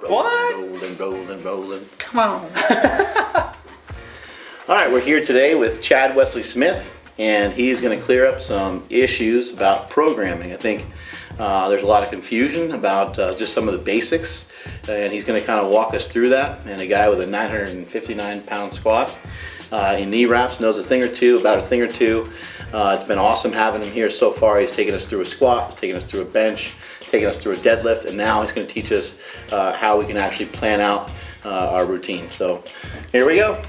Rolling. Come on. All right, we're here today with Chad Wesley Smith, and he's going to clear up some issues about programming. I think there's a lot of confusion about just some of the basics, and he's going to kind of walk us through that. And a guy with a 959-pound squat in knee wraps knows a thing or two. It's been awesome having him here so far. He's taken us through a squat, he's taken us through a bench, taking us through a deadlift, and now he's going to teach us how we can actually plan out our routine. So here we go.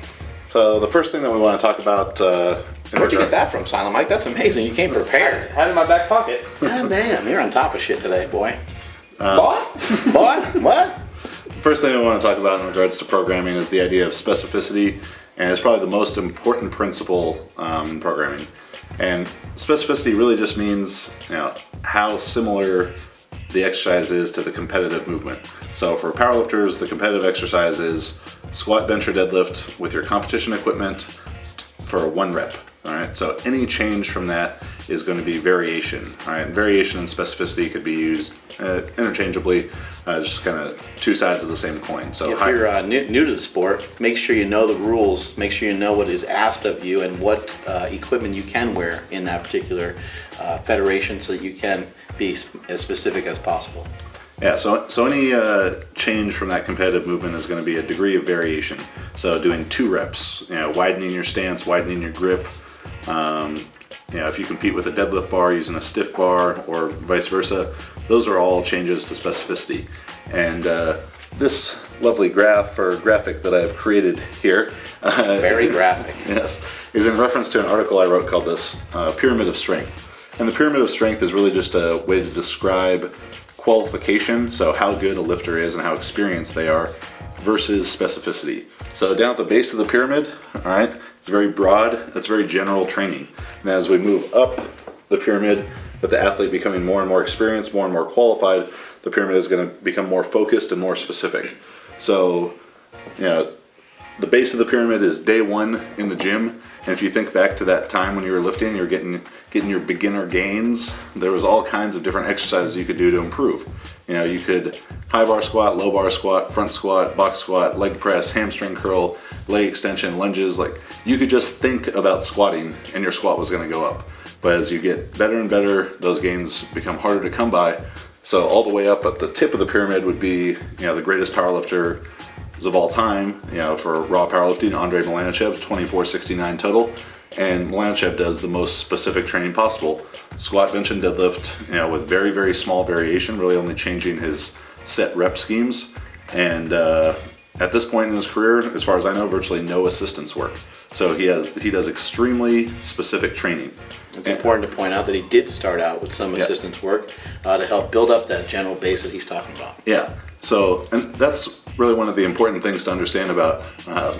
So the first thing that we want to talk about. Where'd you get that from, Silent Mike? That's amazing. You came prepared. Had it in my back pocket. God damn, you're on top of shit today, boy. Boy? What? First thing I want to talk about in regards to programming is the idea of specificity, and it's probably the most important principle in programming. And specificity really just means, how similar the exercise is to the competitive movement. So for powerlifters, the competitive exercise is squat, bench, or deadlift with your competition equipment for 1 rep. All right, so any change from that is going to be variation. All right, variation and specificity could be used interchangeably, just kind of two sides of the same coin. So if you're new to the sport, make sure you know the rules, make sure you know what is asked of you and what equipment you can wear in that particular federation so that you can be as specific as possible. Yeah, so any change from that competitive movement is going to be a degree of variation. So doing 2 reps, widening your stance, widening your grip. If you compete with a deadlift bar using a stiff bar or vice versa, those are all changes to specificity. And this lovely graphic that I've created here, very graphic, yes, is in reference to an article I wrote called this Pyramid of Strength. And the Pyramid of Strength is really just a way to describe qualification, so how good a lifter is and how experienced they are, versus specificity. So down at the base of the pyramid, all right, it's very broad, it's very general training. And as we move up the pyramid, with the athlete becoming more and more experienced, more and more qualified, the pyramid is going to become more focused and more specific. So, the base of the pyramid is day 1 in the gym. And if you think back to that time when you were lifting, you're getting your beginner gains, there was all kinds of different exercises you could do to improve. You could high bar squat, low bar squat, front squat, box squat, leg press, hamstring curl, leg extension, lunges. Like, you could just think about squatting and your squat was going to go up. But as you get better and better, those gains become harder to come by. So all the way up at the tip of the pyramid would be, the greatest powerlifter of all time, for raw powerlifting, Andre Milanichev, 2469 total, and Milanichev does the most specific training possible: squat, bench, and deadlift, with very, very small variation, really only changing his set rep schemes. And at this point in his career, as far as I know, virtually no assistance work. So he does extremely specific training. It's important to point out that he did start out with some assistance work to help build up that general base that he's talking about. Yeah. So, and that's really one of the important things to understand about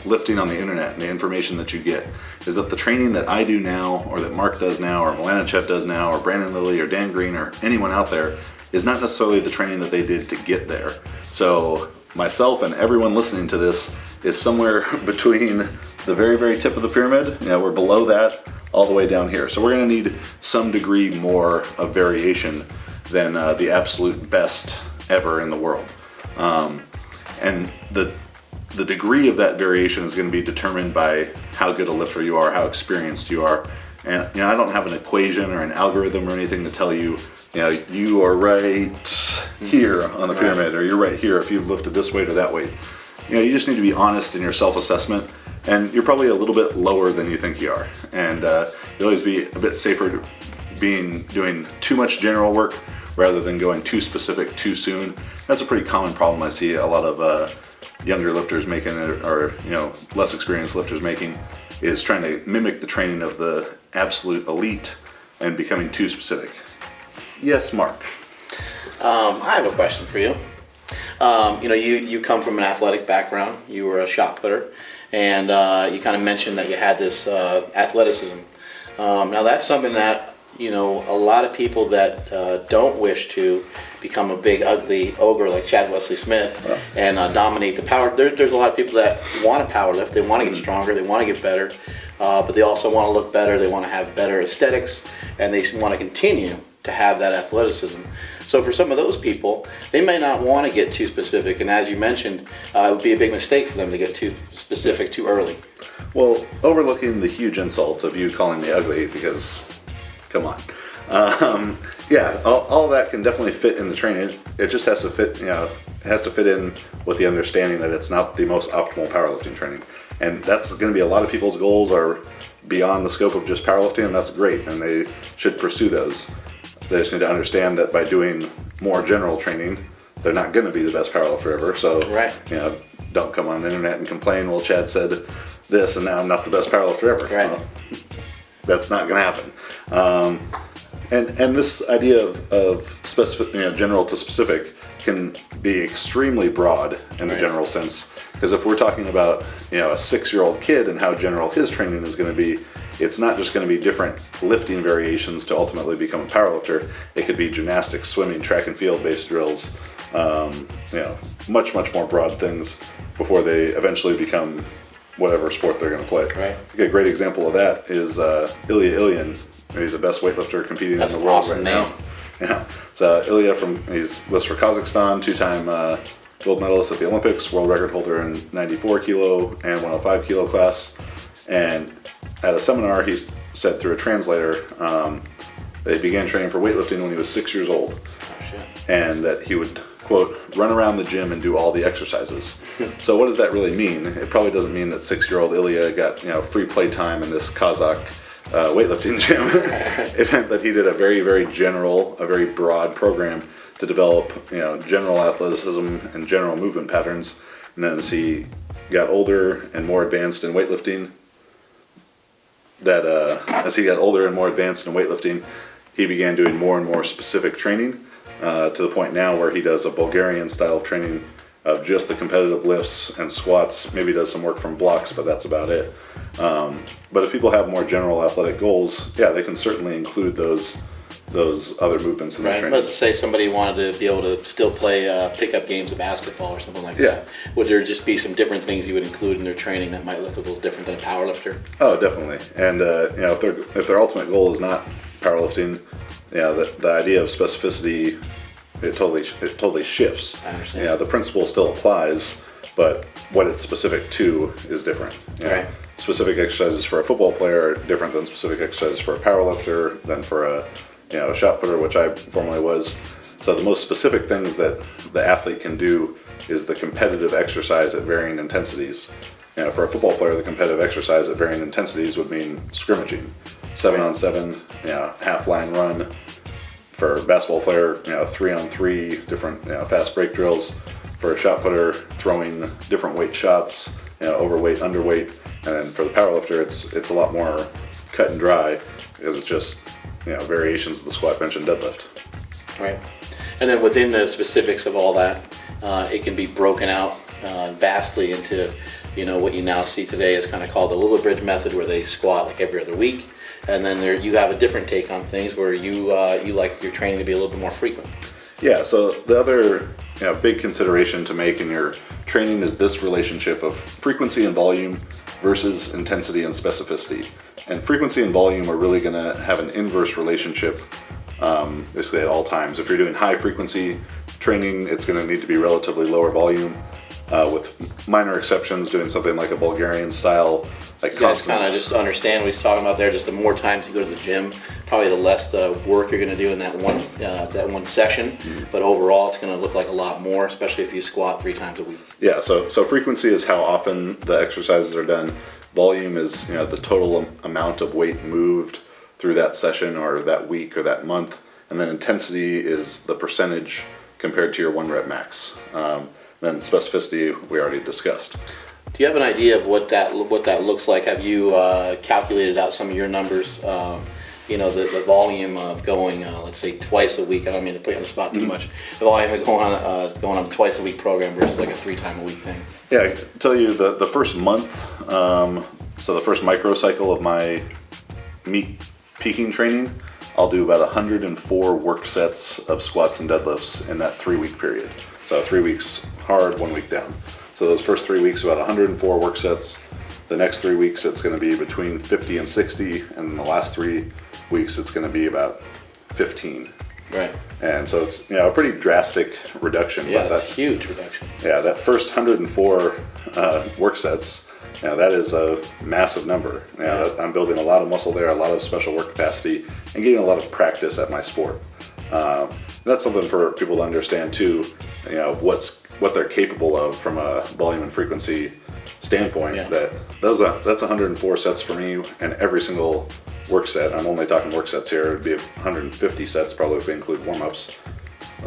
lifting on the internet and the information that you get, is that the training that I do now, or that Mark does now, or Milanichev does now, or Brandon Lilly, or Dan Green, or anyone out there, is not necessarily the training that they did to get there. So myself and everyone listening to this is somewhere between the very, very tip of the pyramid, we're below that, all the way down here. So we're going to need some degree more of variation than the absolute best ever in the world. And the degree of that variation is going to be determined by how good a lifter you are, how experienced you are. And I don't have an equation or an algorithm or anything to tell you, you are right here on the pyramid, or you're right here if you've lifted this weight or that weight. You just need to be honest in your self-assessment, and you're probably a little bit lower than you think you are. And you'll always be a bit safer doing too much general work rather than going too specific too soon. That's a pretty common problem I see a lot of younger lifters making, or less experienced lifters making, is trying to mimic the training of the absolute elite and becoming too specific. Yes, Mark. I have a question for you. You come from an athletic background. You were a shot putter, and you kind of mentioned that you had this athleticism. Now that's something that a lot of people that don't wish to become a big ugly ogre like Chad Wesley Smith and dominate the power. There's a lot of people that want to power lift. They want to get stronger. They want to get better, but they also want to look better. They want to have better aesthetics, and they want to continue to have that athleticism. So for some of those people, they may not want to get too specific, and as you mentioned, it would be a big mistake for them to get too specific too early. Well, overlooking the huge insult of you calling me ugly, because, come on. Yeah, all that can definitely fit in the training. It just has to fit, it has to fit in with the understanding that it's not the most optimal powerlifting training. And that's going to be a lot of people's goals are beyond the scope of just powerlifting, and that's great, and they should pursue those. They just need to understand that by doing more general training, they're not going to be the best powerlifter ever. So, right. Don't come on the internet and complain, well, Chad said this, and now I'm not the best powerlifter ever. Right. Well, that's not going to happen. And this idea of specific, general to specific can be extremely broad in the general sense. Because if we're talking about a 6-year-old kid and how general his training is going to be, it's not just going to be different lifting variations to ultimately become a powerlifter. It could be gymnastics, swimming, track and field based drills, much more broad things before they eventually become whatever sport they're going to play. Right. A great example of that is Ilya Ilyin. He's the best weightlifter competing in the world awesome right name. now. Yeah. So Ilya he lifts for Kazakhstan, 2-time gold medalist at the Olympics, world record holder in 94 kilo and 105 kilo class. And at a seminar, he said through a translator that he began training for weightlifting when he was 6 years old. Oh, shit. And that he would, quote, run around the gym and do all the exercises. So what does that really mean? It probably doesn't mean that 6-year-old Ilya got free play time in this Kazakh weightlifting gym. It meant that he did a very, very general, a very broad program to develop general athleticism and general movement patterns. And then as he got older and more advanced in weightlifting, he began doing more and more specific training to the point now where he does a Bulgarian style of training of just the competitive lifts and squats, maybe does some work from blocks, but that's about it. But if people have more general athletic goals, yeah, they can certainly include those other movements in their training. Let's say somebody wanted to be able to still play pickup games of basketball or something like that. Would there just be some different things you would include in their training that might look a little different than a powerlifter? Oh, definitely. And if their ultimate goal is not powerlifting, the idea of specificity it totally shifts. I understand. The principle still applies, but what it's specific to is different. Right. Specific exercises for a football player are different than specific exercises for a powerlifter, than for a shot putter, which I formerly was. So the most specific things that the athlete can do is the competitive exercise at varying intensities. For a football player, the competitive exercise at varying intensities would mean scrimmaging, 7-on-7, half line run. For a basketball player, 3-on-3, different fast break drills. For a shot putter, throwing different weight shots, overweight, underweight. And then for the powerlifter, it's a lot more cut and dry because it's just variations of the squat, bench, and deadlift. Right. And then within the specifics of all that, it can be broken out vastly into what you now see today is kind of called the Little Bridge method, where they squat like every other week. And then you have a different take on things where you like your training to be a little bit more frequent. Yeah. So the other big consideration to make in your training is this relationship of frequency and volume versus intensity and specificity. And frequency and volume are really going to have an inverse relationship basically at all times. If you're doing high frequency training, it's going to need to be relatively lower volume, with minor exceptions, doing something like a Bulgarian style. You guys kind of just understand what he's talking about there. Just the more times you go to the gym, probably the less work you're going to do in that one session. Mm-hmm. But overall, it's going to look like a lot more, especially if you squat 3 times a week. Yeah. So frequency is how often the exercises are done. Volume is the total amount of weight moved through that session or that week or that month, and then intensity is the percentage compared to your 1 rep max. Then specificity we already discussed. Do you have an idea of what that looks like? Have you calculated out some of your numbers? The volume of going, let's say twice a week. I don't mean to put you on the spot too much. The volume of going on a twice a week program versus like a 3 time a week thing. Yeah, I can tell you the first month. So the first microcycle of my meet peaking training, I'll do about 104 work sets of squats and deadlifts in that 3-week period. So 3 weeks hard, 1 week down. So those first 3 weeks, about 104 work sets. The next 3 weeks, it's going to be between 50 and 60. And the last 3 weeks, it's going to be about 15. Right. And so it's a pretty drastic reduction. Yeah, but that's a huge reduction. Yeah, that first 104 work sets, that is a massive number. I'm building a lot of muscle there, a lot of special work capacity, and getting a lot of practice at my sport. That's something for people to understand too, what they're capable of from a volume and frequency standpoint. Yeah. That's 104 sets for me, and every single work set. I'm only talking work sets here. It'd be 150 sets probably if we include warm-ups.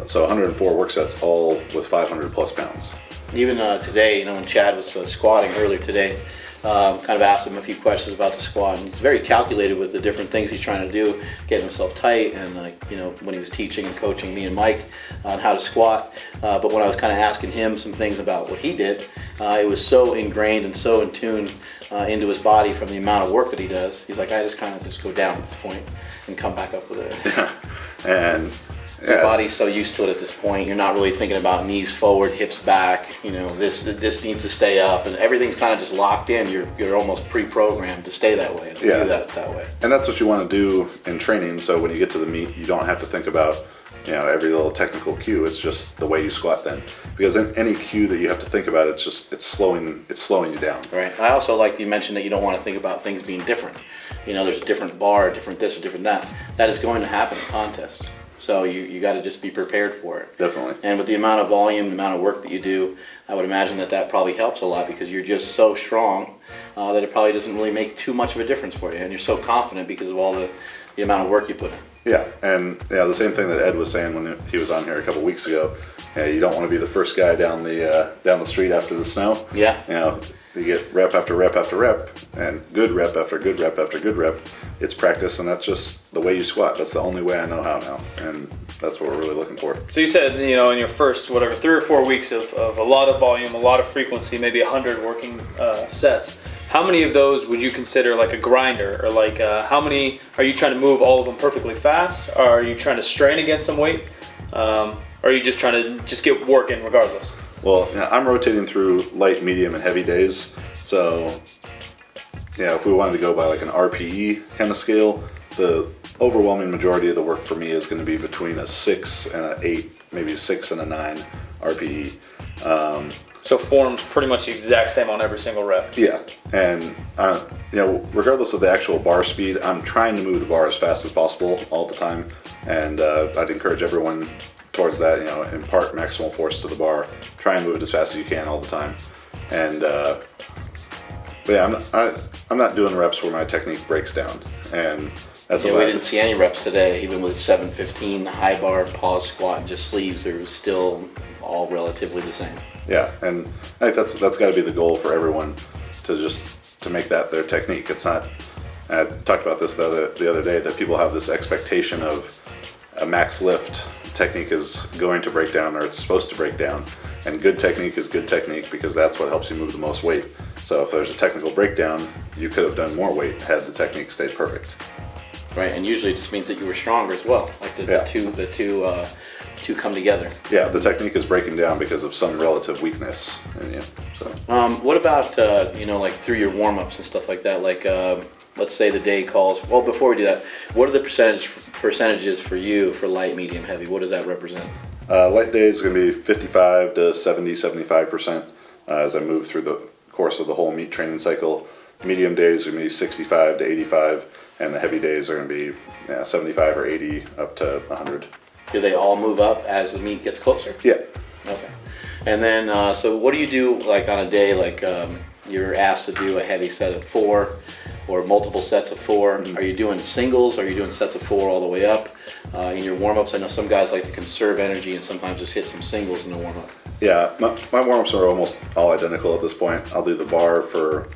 So 104 work sets, all with 500 plus pounds. Even today, when Chad was squatting earlier today, kind of asked him a few questions about the squat, and he's very calculated with the different things he's trying to do, getting himself tight, and when he was teaching and coaching me and Mike on how to squat. But when I was kind of asking him some things about what he did, it was so ingrained and so in tune into his body from the amount of work that he does. He's like, I just kind of just go down at this point and come back up with it. And your body's so used to it at this point. You're not really thinking about knees forward, hips back. This needs to stay up, and everything's kind of just locked in. You're almost pre-programmed to stay that way and do that way. And that's what you want to do in training. So when you get to the meet, you don't have to think about every little technical cue. It's just the way you squat then. Because in any cue that you have to think about, it's slowing you down. Right. I also like you mentioned that you don't want to think about things being different. There's a different bar, different this or different that. That is going to happen in contests. So you got to just be prepared for it. Definitely. And with the amount of volume, the amount of work that you do, I would imagine that probably helps a lot because you're just so strong that it probably doesn't really make too much of a difference for you. And you're so confident because of all the amount of work you put in. Yeah, and the same thing that Ed was saying when he was on here a couple weeks ago. You don't want to be the first guy down the street after the snow. Yeah. You get rep after rep after rep, and good rep after good rep after good rep. It's practice, and that's just the way you squat. That's the only way I know how now, and that's what we're really looking for. So you said, in your first, 3 or 4 weeks of a lot of volume, a lot of frequency, maybe 100 working sets. How many of those would you consider like a grinder, or how many are you trying to move all of them perfectly fast? Or are you trying to strain against some weight? Or are you just trying to get work in regardless? Well, I'm rotating through light, medium, and heavy days. So, if we wanted to go by like an RPE kind of scale, the overwhelming majority of the work for me is going to be between a 6 and an 8, maybe 6 and a 9 RPE. So form's pretty much the exact same on every single rep. Yeah, and regardless of the actual bar speed, I'm trying to move the bar as fast as possible all the time, and I'd encourage everyone towards that. Impart maximal force to the bar. Try and move it as fast as you can all the time, and I'm not doing reps where my technique breaks down, and that's we didn't see any reps today, even with 715 high bar, pause, squat, and just sleeves. They were still all relatively the same. Yeah, and I think that's got to be the goal for everyone to make that their technique. It's not. I talked about this the other day, that people have this expectation of a max lift technique is going to break down, or it's supposed to break down, and good technique is good technique because that's what helps you move the most weight. So if there's a technical breakdown, you could have done more weight had the technique stayed perfect. Right, and usually it just means that you were stronger as well. Like the two come together. Yeah, the technique is breaking down because of some relative weakness in you. So. What about like through your warm-ups and stuff like that? Like let's say the day calls. Well, before we do that, what are the percentages for you for light, medium, heavy? What does that represent? Light day is going to be 55 to 75% as I move through the course of the whole meet training cycle. Medium days are going to be 65 to 85, and the heavy days are going to be 75 or 80 up to 100. Do they all move up as the meet gets closer? Yeah. Okay. And then, so what do you do like on a day like you're asked to do a heavy set of 4 or multiple sets of 4? Are you doing singles? Are you doing sets of 4 all the way up? In your warm-ups, I know some guys like to conserve energy and sometimes just hit some singles in the warm-up. Yeah, my warm-ups are almost all identical at this point. I'll do the bar for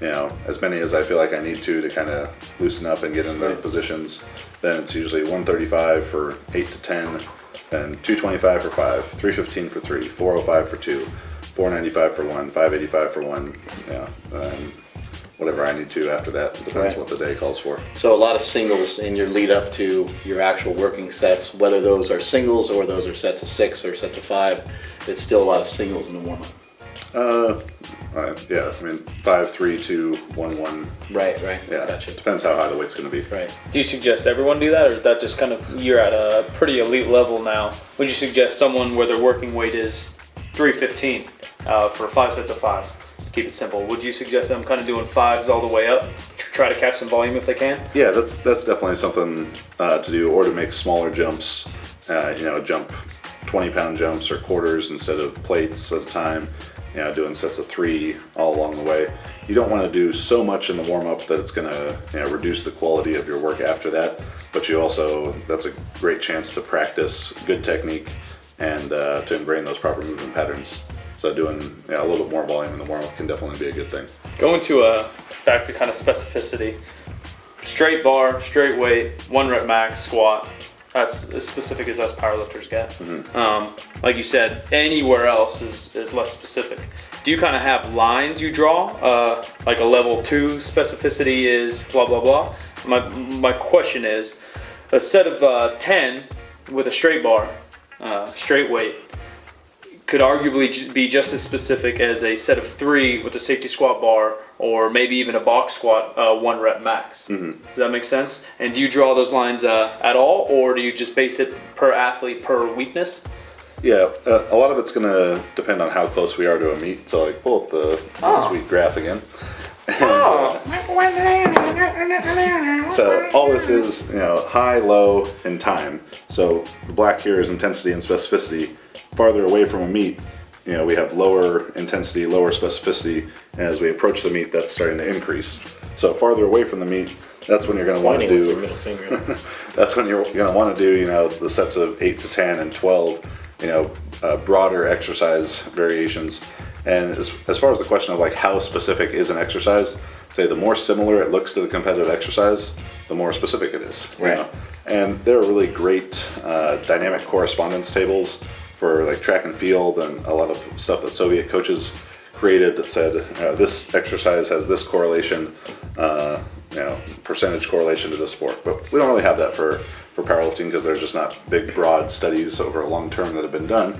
as many as I feel like I need to kind of loosen up and get in the positions. Then it's usually 135 for 8 to 10, then 225 for 5, 315 for 3, 405 for 2, 495 for 1, 585 for 1, and whatever I need to after that. Depends what the day calls for. So a lot of singles in your lead up to your actual working sets, whether those are singles or those are sets of 6 or sets of 5, it's still a lot of singles in the warm-up. Yeah, I mean 5, 3, 2, 1, 1. Right. Yeah, Gotcha. depends how high the weight's going to be. Right. Do you suggest everyone do that, or is that just kind of you're at a pretty elite level now? Would you suggest someone where their working weight is 315 for 5 sets of 5? Keep it simple. Would you suggest them kind of doing 5s all the way up, try to catch some volume if they can? Yeah, that's definitely something to do, or to make smaller jumps. Jump 20-pound jumps or quarters instead of plates at a time. Doing sets of 3 all along the way. You don't want to do so much in the warm-up that it's going to reduce the quality of your work after that, but that's a great chance to practice good technique and to ingrain those proper movement patterns. So doing a little bit more volume in the warm-up can definitely be a good thing. Going to back to kind of specificity. Straight bar, straight weight, 1 rep max, squat. That's as specific as us powerlifters get. Mm-hmm. Like you said, anywhere else is less specific. Do you kind of have lines you draw? Like a level 2 specificity is blah, blah, blah. My question is, a set of 10 with a straight bar, straight weight, could arguably be just as specific as a set of 3 with a safety squat bar, or maybe even a box squat 1 rep max. Mm-hmm. Does that make sense? And do you draw those lines at all, or do you just base it per athlete, per weakness? Yeah, a lot of it's going to depend on how close we are to a meet. So I pull up the sweet graph again. So all this is, high, low, and time. So the black here is intensity and specificity. Farther away from a meet, we have lower intensity, lower specificity, and as we approach the meet, that's starting to increase. So farther away from the meet, that's when you're going to want to do. With your middle finger. That's when you're going to want to do, the sets of 8 to 10 and 12, broader exercise variations. And as far as the question of like how specific is an exercise, I'd say the more similar it looks to the competitive exercise, the more specific it is. Right. And there are really great dynamic correspondence tables for like track and field and a lot of stuff that Soviet coaches created that said this exercise has this correlation, percentage correlation to this sport. But we don't really have that for powerlifting because there's just not big, broad studies over a long term that have been done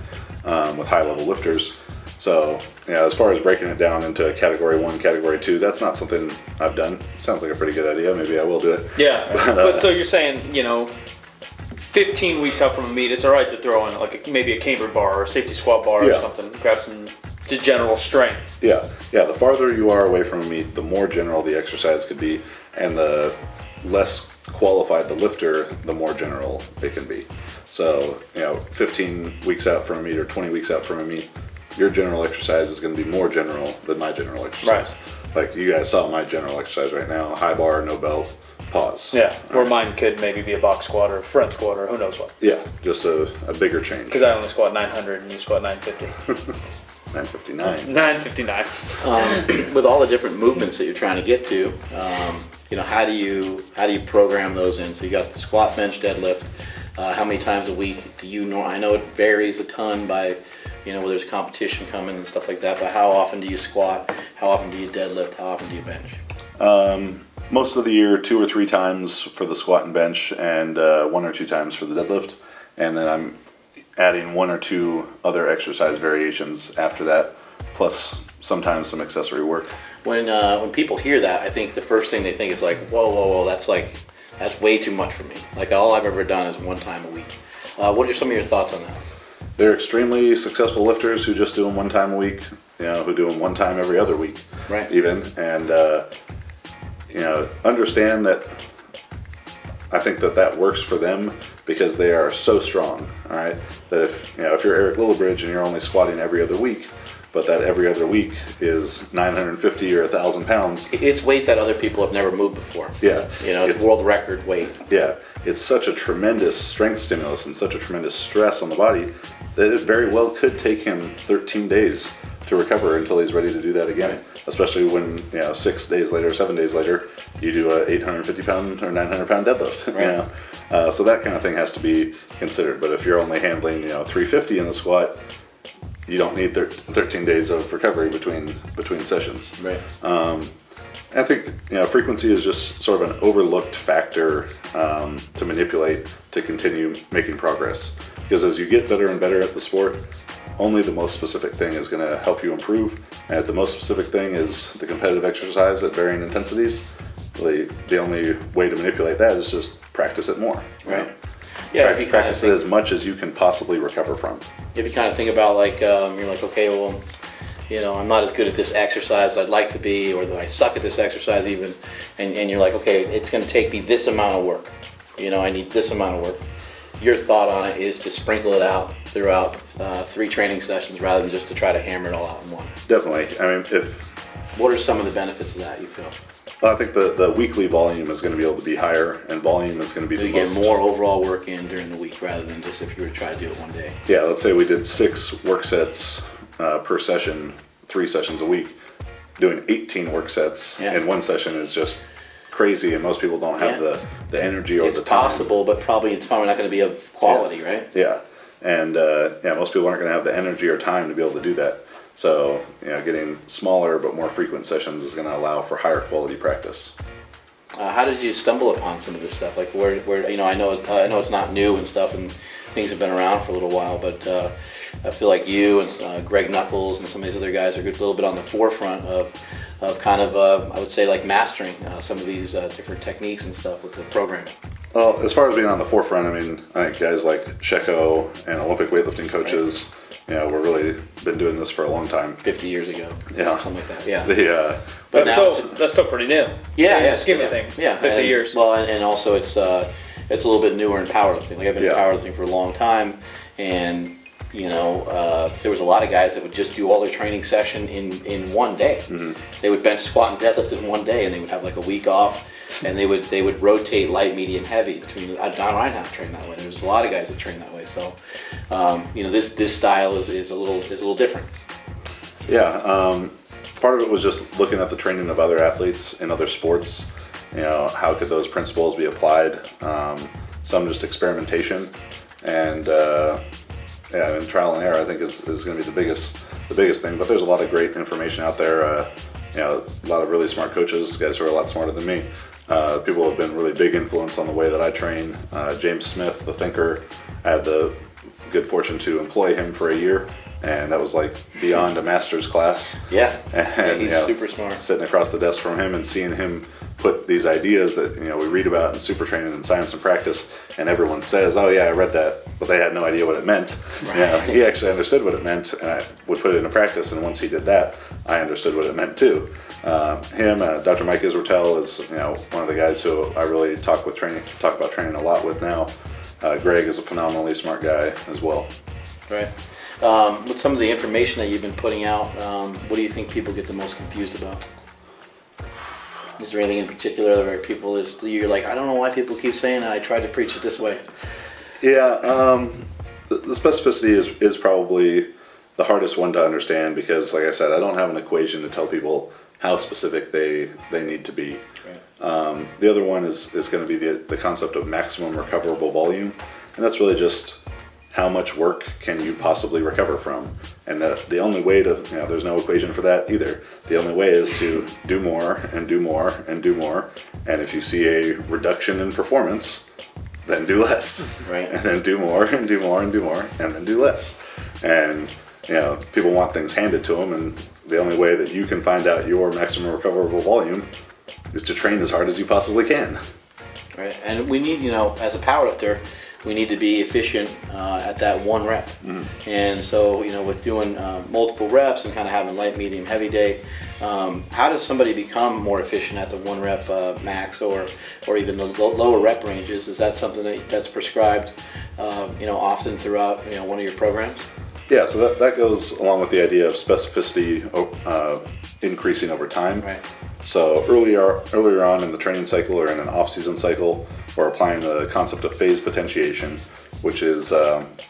with high-level lifters. So, as far as breaking it down into category 1, category 2, that's not something I've done. Sounds like a pretty good idea. Maybe I will do it. Yeah, but so you're saying, 15 weeks out from a meet, it's all right to throw in like maybe a camber bar or a safety squat bar or something. Grab some just general strength. Yeah. The farther you are away from a meet, the more general the exercise could be, and the less qualified the lifter, the more general it can be. So, 15 weeks out from a meet or 20 weeks out from a meet, your general exercise is going to be more general than my general exercise. Right. Like you guys saw my general exercise right now: high bar, no belt, pause. Yeah, or mine could maybe be a box squat or a front squat or who knows what. Yeah, just a bigger change. Because I only squat 900 and you squat 950. 959. 959. With all the different movements that you're trying to get to, how do you program those in? So you got the squat, bench, deadlift. How many times a week do you know? I know it varies a ton by, where there's competition coming and stuff like that. But how often do you squat? How often do you deadlift? How often do you bench? Most of the year, 2 or 3 times for the squat and bench, and 1 or 2 times for the deadlift. And then I'm adding 1 or 2 other exercise variations after that, plus sometimes some accessory work. When people hear that, I think the first thing they think is like, whoa, that's way too much for me. Like all I've ever done is 1 time a week. What are some of your thoughts on that? They're extremely successful lifters who just do them 1 time a week, who do them 1 time every other week, right? Even, and understand that I think that works for them because they are so strong, all right? That if you're Eric Lillibridge and you're only squatting every other week, but that every other week is 950 or 1,000 pounds. It's weight that other people have never moved before. Yeah. It's world record weight. Yeah. It's such a tremendous strength stimulus and such a tremendous stress on the body that it very well could take him 13 days to recover until he's ready to do that again. Right. Especially when 6 days later, 7 days later, you do a 850 pound or 900 pound deadlift. Right. So that kind of thing has to be considered. But if you're only handling 350 in the squat, you don't need 13 days of recovery between sessions. Right. I think frequency is just sort of an overlooked factor to manipulate to continue making progress. Because as you get better and better at the sport, only the most specific thing is going to help you improve. And if the most specific thing is the competitive exercise at varying intensities, really the only way to manipulate that is just practice it more. Right. Yeah. Practice it as much as you can possibly recover from. If you kind of think about like, you're like, okay, well, I'm not as good at this exercise as I'd like to be, or I suck at this exercise even, and you're like, okay, it's going to take me this amount of work. I need this amount of work. Your thought on it is to sprinkle it out throughout 3 training sessions rather than just to try to hammer it all out in one. Definitely. I mean, what are some of the benefits of that you feel? I think the weekly volume is going to be able to be higher, and volume is going to be So the you most. get more overall work in during the week rather than just if you were to try to do it one day. Yeah, let's say we did 6 work sets per session, 3 sessions a week. Doing 18 work sets in one session is just crazy, and most people don't have the energy or the time. It's possible, but probably it's probably not going to be of quality, right? Yeah, and most people aren't going to have the energy or time to be able to do that. So, getting smaller but more frequent sessions is going to allow for higher quality practice. How did you stumble upon some of this stuff? Like where I know it's not new and stuff, and things have been around for a little while, but I feel like you and Greg Knuckles and some of these other guys are a little bit on the forefront of kind of I would say like mastering some of these different techniques and stuff with the programming. Well, as far as being on the forefront, I mean, I think guys like Sheko and Olympic weightlifting coaches, we're really been doing this for a long time. 50 years ago. Yeah. Something like that. Yeah. But that's still pretty new. Yeah. In the scheme of things. Yeah. 50 years. Well, and also it's a little bit newer in powerlifting. Like I've been in powerlifting for a long time, and there was a lot of guys that would just do all their training session in one day. Mm-hmm. They would bench, squat, and deadlift in one day, and they would have like a week off, and they would rotate light, medium, heavy between. Don Reinhardt trained that way. There's a lot of guys that train that way. So, this style is a little different. Yeah, part of it was just looking at the training of other athletes in other sports. How could those principles be applied? Some just experimentation, and and trial and error, I think, is going to be the biggest thing. But there's a lot of great information out there. A lot of really smart coaches, guys who are a lot smarter than me. People have been really big influence on the way that I train. James Smith, the thinker, I had the good fortune to employ him for a year, and that was like beyond a master's class. Yeah, and, he's super smart. Sitting across the desk from him and seeing him put these ideas that we read about in super training and science and practice, and everyone says, "Oh yeah, I read that," but they had no idea what it meant. Right. He actually understood what it meant, and I would put it into practice. And once he did that, I understood what it meant too. Dr. Mike Israetel is one of the guys who I really talk about training a lot with now. Greg is a phenomenally smart guy as well. Right. With some of the information that you've been putting out, what do you think people get the most confused about? Is there anything in particular where you're like, I don't know why people keep saying that, I tried to preach it this way? Yeah, the specificity is probably the hardest one to understand because, like I said, I don't have an equation to tell people how specific they need to be. Right. The other one is going to be the concept of maximum recoverable volume, and that's really just how much work can you possibly recover from. And the only way to, there's no equation for that either. The only way is to do more and do more and do more. And if you see a reduction in performance, then do less. Right. And then do more and do more and do more and then do less. And, people want things handed to them, and the only way that you can find out your maximum recoverable volume is to train as hard as you possibly can. Right. And we need, as a powerlifter, we need to be efficient at that one rep. Mm-hmm. And so, with doing multiple reps and kind of having light, medium, heavy day, how does somebody become more efficient at the one rep max or even the lower rep ranges? Is that something that's prescribed, often throughout, one of your programs? Yeah, so that goes along with the idea of specificity increasing over time. Right. So earlier on in the training cycle or in an off-season cycle, we're applying the concept of phase potentiation, which is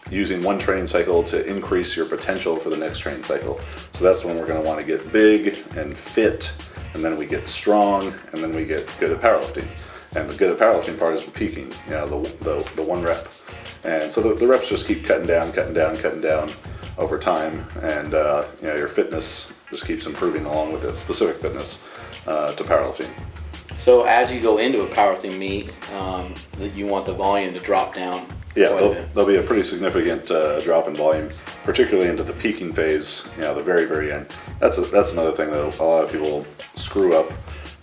using one training cycle to increase your potential for the next training cycle. So that's when we're going to want to get big and fit, and then we get strong, and then we get good at powerlifting. And the good at powerlifting part is the peaking, the one rep. And so the reps just keep cutting down over time, and your fitness just keeps improving along with the specific fitness to powerlifting. So as you go into a powerlifting meet, you want the volume to drop down. Yeah, there'll be a pretty significant drop in volume. particularly into the peaking phase, the very, very end. That's another thing that a lot of people screw up,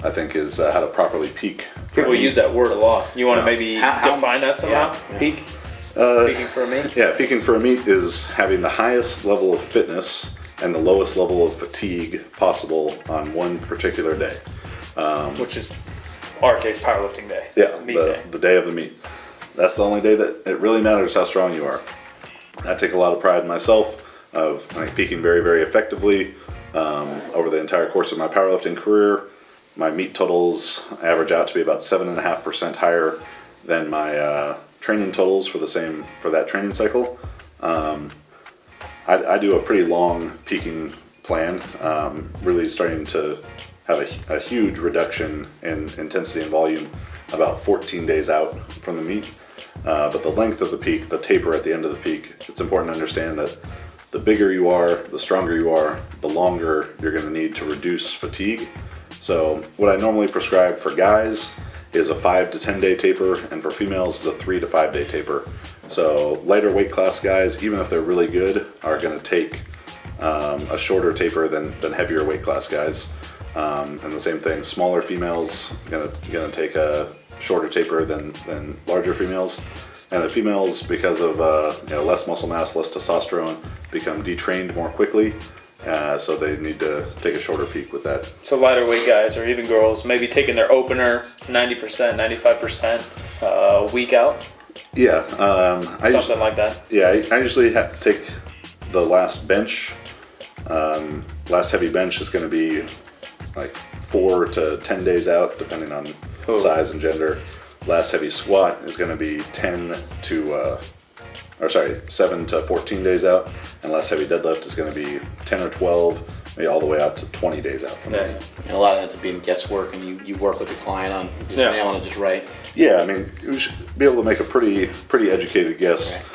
I think, is how to properly peak. People use that word a lot. You want to maybe define that somehow? Yeah. Peak? Peaking for a meet? Yeah, peaking for a meet is having the highest level of fitness and the lowest level of fatigue possible on one particular day. Which is our case, powerlifting day. Yeah, Meet day. the day of the meet. That's the only day that it really matters how strong you are. I take a lot of pride in myself of peaking very, very effectively over the entire course of my powerlifting career. My meet totals average out to be about 7.5% higher than my training totals for that training cycle. I do a pretty long peaking plan, really starting to have a huge reduction in intensity and volume about 14 days out from the meet. But the length of the peak, the taper at the end of the peak, it's important to understand that the bigger you are, the stronger you are, the longer you're going to need to reduce fatigue. So what I normally prescribe for guys is a 5 to 10 day taper, and for females is a 3 to 5 day taper. So lighter weight class guys, even if they're really good, are going to take a shorter taper than heavier weight class guys. And the same thing, smaller females going to take a shorter taper than larger females. And the females, because of less muscle mass, less testosterone, become detrained more quickly. So they need to take a shorter peak with that. So lighter weight guys or even girls maybe taking their opener 90%, 95% week out? Yeah. Something like that? Yeah, I usually take the last bench. Last heavy bench is going to be like 4 to 10 days out, depending on size and gender. Last heavy squat is going to be 7 to 14 days out, and last heavy deadlift is going to be 10 or 12, maybe all the way out to 20 days out from there. And a lot of that's being guesswork, and you work with the client on just nailing it just right. Yeah, I mean, you should be able to make a pretty educated guess, right,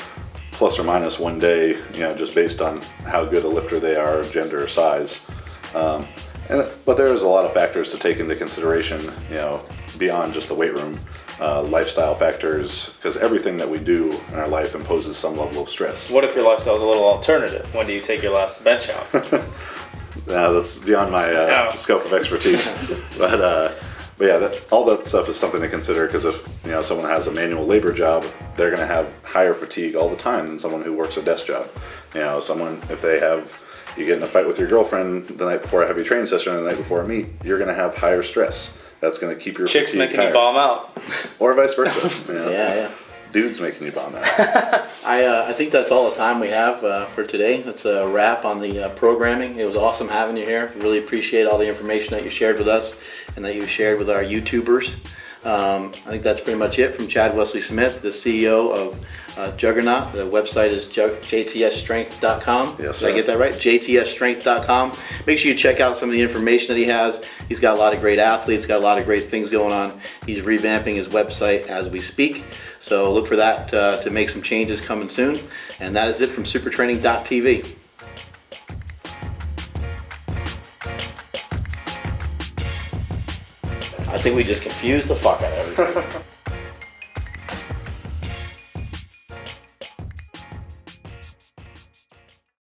plus or minus one day, just based on how good a lifter they are, gender, size. But there's a lot of factors to take into consideration, beyond just the weight room. Lifestyle factors, because everything that we do in our life imposes some level of stress. What if your lifestyle is a little alternative? When do you take your last bench out? That's beyond my scope of expertise. But yeah, all that stuff is something to consider, because if someone has a manual labor job, they're going to have higher fatigue all the time than someone who works a desk job. If you get in a fight with your girlfriend the night before a heavy training session or the night before a meet, you're going to have higher stress. That's going to keep your chicks fatigue making higher. you bomb out, or vice versa. Yeah. Dudes making you bomb out. I think that's all the time we have for today. That's a wrap on the programming. It was awesome having you here. Really appreciate all the information that you shared with us and that you shared with our YouTubers. I think that's pretty much it from Chad Wesley Smith, the CEO of Juggernaut. The website is jtsstrength.com. Yes, Did I get that right? jtsstrength.com. Make sure you check out some of the information that he has. He's got a lot of great athletes, got a lot of great things going on. He's revamping his website as we speak. So look for that to make some changes coming soon. And that is it from supertraining.tv. I think we just confused the fuck out of everybody.